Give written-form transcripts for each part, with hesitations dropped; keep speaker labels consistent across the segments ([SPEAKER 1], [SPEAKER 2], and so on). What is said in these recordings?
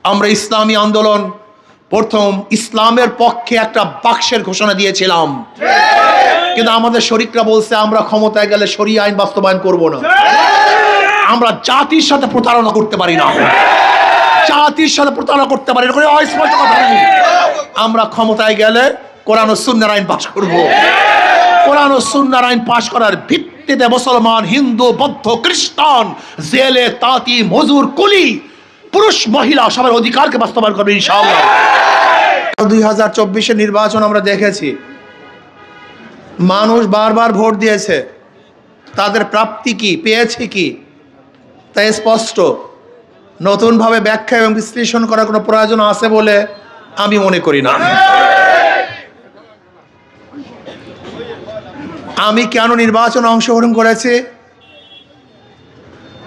[SPEAKER 1] আমরা ইসলামী আন্দোলন প্রথম ইসলামের পক্ষে একটা বাক্সের ঘোষণা দিয়েছিলাম, কিন্তু আমাদের শরিকরা বলছে আমরা ক্ষমতায় গেলে শরিয়া আইন বাস্তবায়ন করব না। আমরা জাতির সাথে প্রতারণা করতে পারি না, জাতির সাথে প্রতারণা করতে পারি না। অস্পষ্ট কথা নেই, আমরা ক্ষমতায় গেলে কোরআন ও সুন্নাহর আইন পাশ করব। কোরআন ও সুন্নাহর আইন পাশ করার ভিত্তিতে মুসলমান, হিন্দু, বৌদ্ধ, খ্রিস্টান, জেলে, তাঁতি, মজুর, কুলি, পুরুষ, মহিলা সবার অধিকারকে বাস্তবায়ন করবে ইনশাআল্লাহ। 2024-এর নির্বাচন আমরা দেখেছি, মানুষ বারবার ভোট দিয়েছে, তাদের প্রাপ্তি কি, পেয়েছে কি তা স্পষ্ট। নতুনভাবে ব্যাখ্যা এবং বিশ্লেষণ করার কোনো প্রয়োজন আছে বলে আমি মনে করি না। আমি কেন নির্বাচনে অংশগ্রহণ করেছি?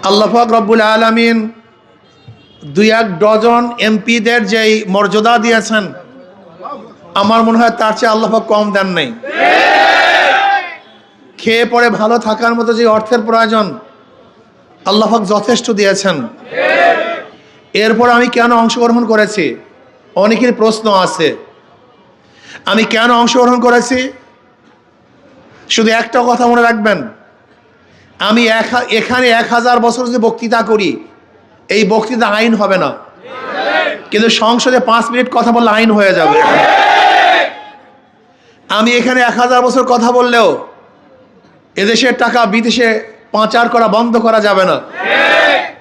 [SPEAKER 1] আল্লাহ পাক রব্বুল আলামিন 2-1 ডজন এমপিদের যেই মর্যাদা দিয়েছেন, আমার মনে হয় তার চেয়ে আল্লাহ পাক কম দেন নাই। খেয়ে পরে ভালো থাকার মতো যে অর্থের প্রয়োজন, আল্লাহ পাক যথেষ্ট দিয়েছেন। এরপর আমি কেন অংশগ্রহণ করেছি? অনেকের প্রশ্ন আছে, আমি কেন অংশগ্রহণ করেছি? শুধু একটা কথা মনে রাখবেন, আমি এখানে 1000 বছর যদি বক্তৃতা করি, এই বক্তৃতা আইন হবে না, কিন্তু সংসদে 5 মিনিট কথা বললে আইন হয়ে যাবে। আমি এখানে 1000 বছর কথা বললেও এদেশের টাকা বিদেশে পাচার করা বন্ধ করা যাবে না,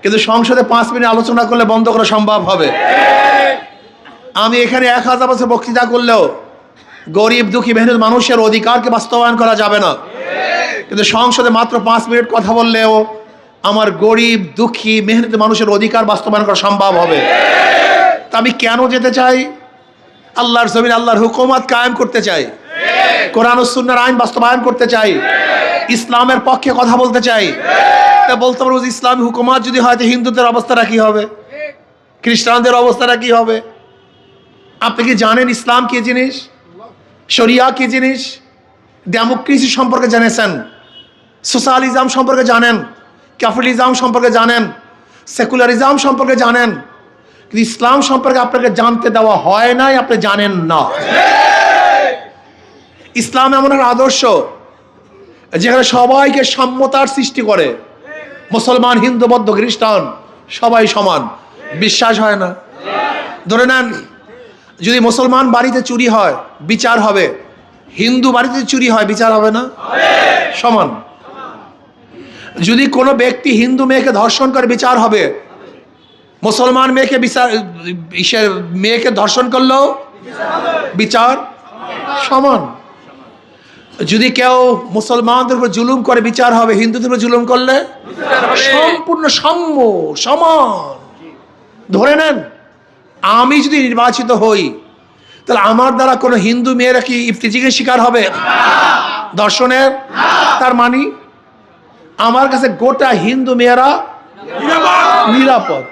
[SPEAKER 1] কিন্তু সংসদে 5 মিনিট আলোচনা করলে বন্ধ করা সম্ভব হবে। আমি এখানে 1000 বছর বক্তৃতা করলেও গরিব, দুঃখী, মেহনত মানুষের অধিকারকে বাস্তবায়ন করা যাবে না, কিন্তু সংসদে মাত্র 5 মিনিট কথা বললেও আমার গরিব, দুঃখী, মেহনত মানুষের অধিকার বাস্তবায়ন করা সম্ভব হবে। তা আমি কেন যেতে চাই? আল্লাহর জমিন, আল্লাহর হুকুমত কায়েম করতে চাই, কোরআন ও সুন্নাহর আইন বাস্তবায়ন করতে চাই, ইসলামের পক্ষে কথা বলতে চাই। তা বলতে পারবো ইসলামী হুকুমত যদি হয় তো হিন্দুদের অবস্থাটা কি হবে, খ্রিস্টানদের অবস্থাটা কি হবে? আপনি কি জানেন ইসলাম কি জিনিস, শরিয়া কি জিনিস? ডেমোক্রেসি সম্পর্কে জেনেছেন, সোশ্যালিজম সম্পর্কে জানেন, ক্যাপিটালিজম সম্পর্কে জানেন, সেকুলারিজম সম্পর্কে জানেন, কিন্তু ইসলাম সম্পর্কে আপনাকে জানতে দেওয়া হয় নাই, আপনি জানেন না। ইসলাম এমন একটা আদর্শ যেখানে সবাইকে সাম্যতার সৃষ্টি করে। মুসলমান, হিন্দু, বৌদ্ধ, খ্রিস্টান সবাই সমান, বিশ্বাস হয় না। ধরে নেন, যদি মুসলমান বাড়িতে চুরি হয় বিচার হবে, হিন্দু বাড়িতে চুরি হয় বিচার হবে না? সমান। যদি কোনো ব্যক্তি হিন্দু মেয়েকে ধর্ষণ করে বিচার হবে, মুসলমান মেয়েকে ধর্ষণ করলেও বিচার সমান। যদি কেউ মুসলমানদের উপর জুলুম করে বিচার হবে, হিন্দুদের উপর জুলুম করলে সম্পূর্ণ সাম্য, সমান। ধরে নেন আমি যদি নির্বাচিত হই, তাহলে আমার দ্বারা কোনো হিন্দু মেয়েরা কি ইফতিজিংয়ের শিকার হবে, ধর্ষণের? তার মানে আমার কাছে গোটা হিন্দু মেয়েরা নিরাপদ।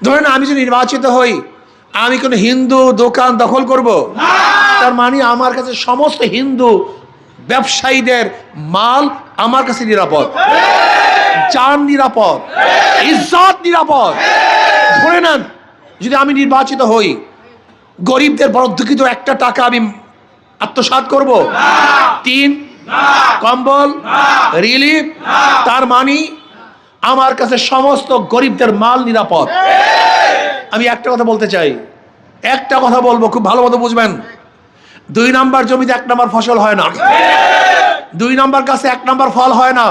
[SPEAKER 1] ধরেন আমি যদি নির্বাচিত হই, আমি কোনো হিন্দু দোকান দখল করব, তার মানে আমার কাছে সমস্ত হিন্দু ব্যবসায়ীদের মাল আমার কাছে নিরাপদ, জান নিরাপদ, ইজ্জত নিরাপদ। ধরে নেন যদি আমি নির্বাচিত হই, গরিবদের বড় দুঃখিত একটা টাকা আমি আত্মসাৎ করব, 3 কম্বল, রিলিফ, তার মানে আমার কাছে সমস্ত গরিবদের মাল নিরাপদ। আমি একটা কথা বলতে চাই, একটা কথা বলবো, খুব ভালো মতো বুঝবেন। 2 নাম্বার জমিতে 1 নাম্বার ফসল হয় না, 2 নাম্বার কাছে 1 নাম্বার ফল হয় না,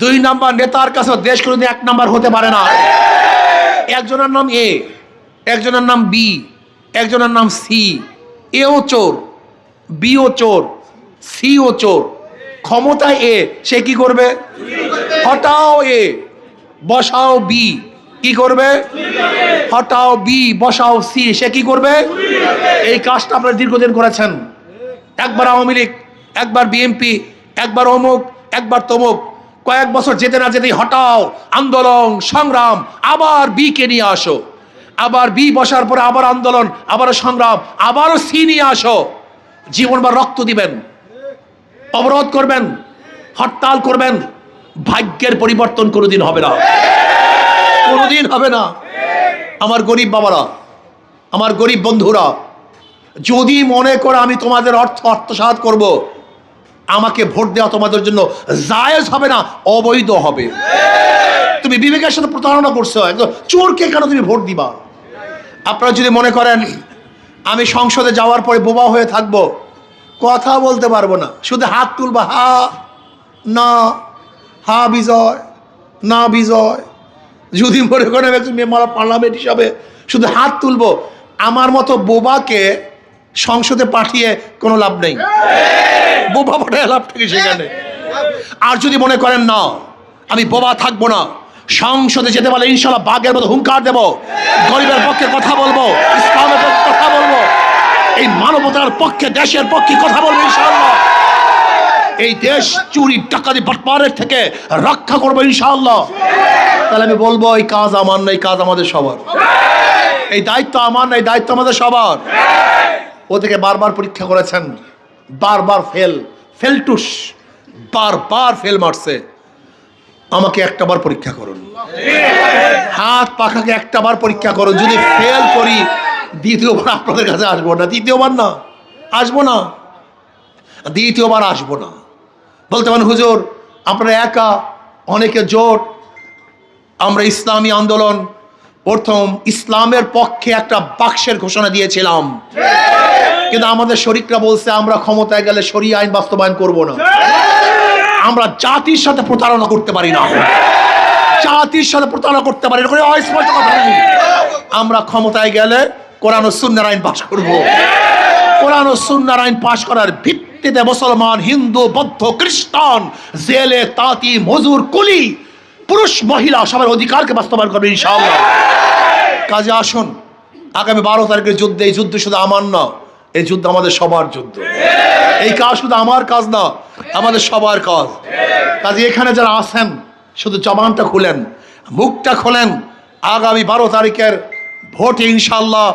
[SPEAKER 1] 2 নাম্বার নেতার কাছে দেশ কোনোদিন 1 নাম্বার হতে পারে না। একজনের নাম এ, একজনের নাম বি, একজনের নাম সি। এও চোর, বিও চোর, সিও চোর। ক্ষমতায় এ, সে কি করবে? হটাও এ, বসাও বি, কি করবে? হটাও বি, বসাও সি, সে কি করবে? এই কাজটা আপনারা দীর্ঘদিন করেছেন। একবার আওয়ামী লীগ, একবার বিএনপি, একবার অমুক, একবার তমুক। কয়েক বছর যেতে না যেতেই হটাও, আন্দোলন, সংগ্রাম, আবার বি কে নিয়ে আসো, আবার বি বসার পরে আবার আন্দোলন, আবারও সংগ্রাম, আবারও সি নিয়ে আসো। জীবনভর রক্ত দিবেন, অবরোধ করবেন, হরতাল করবেন, ভাগ্যের পরিবর্তন কোনোদিন হবে না, কোনোদিন হবে না। আমার গরিব বাবারা, আমার গরিব বন্ধুরা, যদি মনে করো আমি তোমাদের আত্মসাৎ করব, আমাকে ভোট দেওয়া তোমাদের জন্য জায়েজ হবে না, অবৈধ হবে। তুমি বিবেকের সাথে প্রতারণা করছো, একদম চোরকে কেন তুমি ভোট দিবা? আপনারা যদি মনে করেন আমি সংসদে যাওয়ার পরে বোবা হয়ে থাকবো, কথা বলতে পারবো না, শুধু হাত তুলবা, হা না, হা বিজয়, না বিজয়, যদি মনে করেন তুমি আমার পার্লামেন্ট হিসাবে শুধু হাত তুলবো, আমার মতো বোবাকে সংসদে পাঠিয়ে কোনো লাভ নেই, বোবা পাঠায় লাভ থেকে সেখানে। আর যদি মনে করেন না আমি বোবা থাকবো না, সংসদে যেতে পারলে ইনশাল্লাহ বাঘের মতো হুঙ্কার দেব, গরিবের পক্ষে কথা বলবো, ইসলামের পক্ষে কথা বলবো, এই মানবতার পক্ষে, দেশের পক্ষে কথা বলবো ইনশাআল্লাহ, এই দেশ চুরি ডাকাতি বাটপারের থেকে রক্ষা করবো ইনশাআল্লাহ। তাহলে আমি বলবো এই কাজ আমার না, এই কাজ আমাদের সবার, এই দায়িত্ব আমার না, এই দায়িত্ব আমাদের সবার। ও থেকে বারবার পরীক্ষা করেছেন, বারবার ফেলটুস বারবার ফেল মারছে, আমাকে একটাবার পরীক্ষা করুন, হাত পাখাকে একটাবার পরীক্ষা করুন, যদি ফেল করি দ্বিতীয়বার আপনাদের কাছে আসবো না, দ্বিতীয়বার না আসবো না, দ্বিতীয়বার আসবো না। বলতে পারেন হুজুর আপনারা একা, অনেকে জোট, আমরা ইসলামী আন্দোলন প্রথম ইসলামের পক্ষে একটা বাক্সের ঘোষণা দিয়েছিলাম, কিন্তু আমাদের শরীকরা বলছে আমরা ক্ষমতায় গেলে শরিয়া আইন বাস্তবায়ন করব না। আমরা জাতির সাথে প্রতারণা করতে পারি না, জাতির সাথে প্রতারণা করতে পারি না, অস্পষ্ট কথা নেই। আমরা ক্ষমতায় গেলে কোরআন ও সুন্নাহর আইন পাশ করব, কোরআন ও সুন্নাহর আইন পাশ করার ভিত্তিতে মুসলমান, হিন্দু, বৌদ্ধ, খ্রিস্টান, জেলে, তাঁতি, মজুর, কুলি, পুরুষ, মহিলা সবার অধিকারকে বাস্তবায়ন করবে ইনশাআল্লাহ। কাজে আসুন, আগামী 12 তারিখের যুদ্ধে, এই যুদ্ধ শুধু আমার না, এই যুদ্ধ আমাদের সবার যুদ্ধ, এই কাজ শুধু আমার কাজ না, আমাদের সবার কাজ। কাজে এখানে যারা আছেন শুধু জবানটা খুলেন, মুখটা খোলেন, আগামী 12 তারিখের ভোটে ইনশাআল্লাহ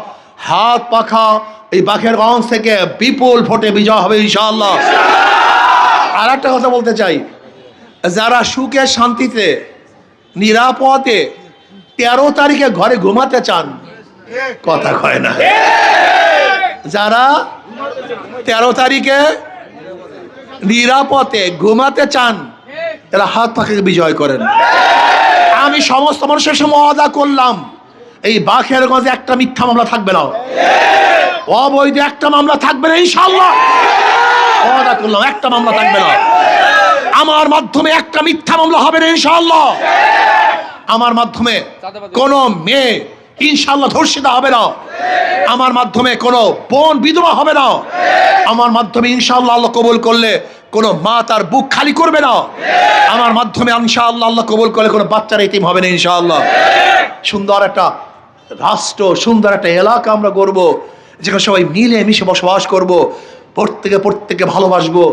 [SPEAKER 1] হাত পাখা এই বাকেরগঞ্জ থেকে বিপুল ভোটে বিজয় হবে ইনশাআল্লাহ। আর একটা কথা বলতে চাই, যারা সুখে শান্তিতে নিরাপদে 13 তারিখে ঘরে ঘুমাতে চান, কথা কয় না, যারা 13 তারিখে নিরাপদে ঘুমাতে চান এরা হাত পাখাকে বিজয় করেন। আমি সমস্ত মানুষের সামনে ওয়াদা করলাম, এই বাকেরগঞ্জে একটা মিথ্যা মামলা থাকবে না, অবৈধ একটা মামলা থাকবে না ইনশাআল্লাহ, ওয়াদা করলাম একটা মামলা থাকবে না, আমার মাধ্যমে একটা মিথ্যা মামলা হবে না ইনশাআল্লাহ, আমার মাধ্যমে কোনো মেয়ে ইনশাআল্লাহ ধর্ষিতা হবে না, আমার মাধ্যমে কোনো বোন বিধবা হবে না, আমার মাধ্যমে ইনশাআল্লাহ আল্লাহ কবুল করলে কোনো মা তার বুক খালি করবে না, আমার মাধ্যমে ইনশাআল্লাহ আল্লাহ কবুল করলে কোনো বাচ্চার এতিম হবে না ইনশাআল্লাহ। সুন্দর একটা রাষ্ট্র, সুন্দর একটা এলাকা আমরা গড়ব, যেখানে সবাই মিলে মিশে বসবাস করব, প্রত্যেকে ভালোবাসবো,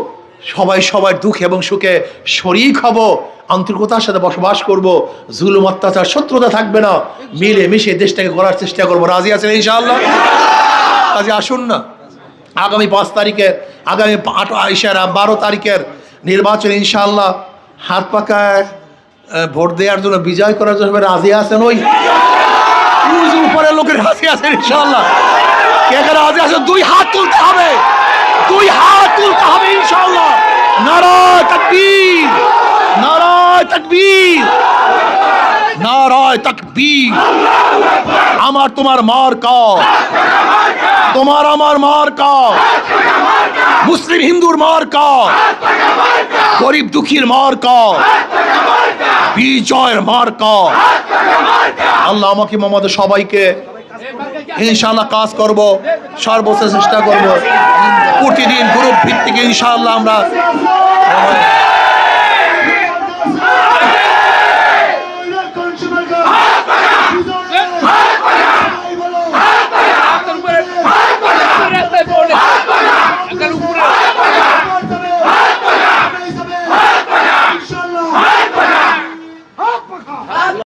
[SPEAKER 1] সবাই সবার দুঃখে এবং সুখে শরীক হব, আন্তরিকতার সাথে বসবাস করব, জুলুম অত্যাচার শত্রুতা থাকবে না, মিলে মিশে দেশটাকে গড়ার চেষ্টা করবো। রাজি আছেন ইনশাআল্লাহ? কাজে আসুন না, আগামী 5 তারিখের, আগামী 12 তারিখের নির্বাচন ইনশাআল্লাহ হাত পাকায় ভোট দেওয়ার জন্য, বিজয় করার জন্য রাজি আছেন? ওই উপরের লোকের রাজি আছেন ইনশাআল্লাহ? কে কে রাজি আছেন? 2 হাত তুলতে হবে, 2 হাত তুলতে হবে ইনশাআল্লাহ। নারায়ে তাকবীর, নারায়ে তাকবীর, নারায়ে তাকবীর। আমার তোমার মার্কা, তোমার আমার মার্কা, মুসলিম হিন্দুর মার্কা, গরিব দুঃখীর মার্কা, বিজয়ের মার্কা। আল্লাহ আমাকে আমাদের সবাইকে ইনশাআল্লাহ কাজ করব, সর্বোচ্চ চেষ্টা করব, প্রতিদিন গ্রুপ ভিত্তিক ইনশাআল্লাহ আমরা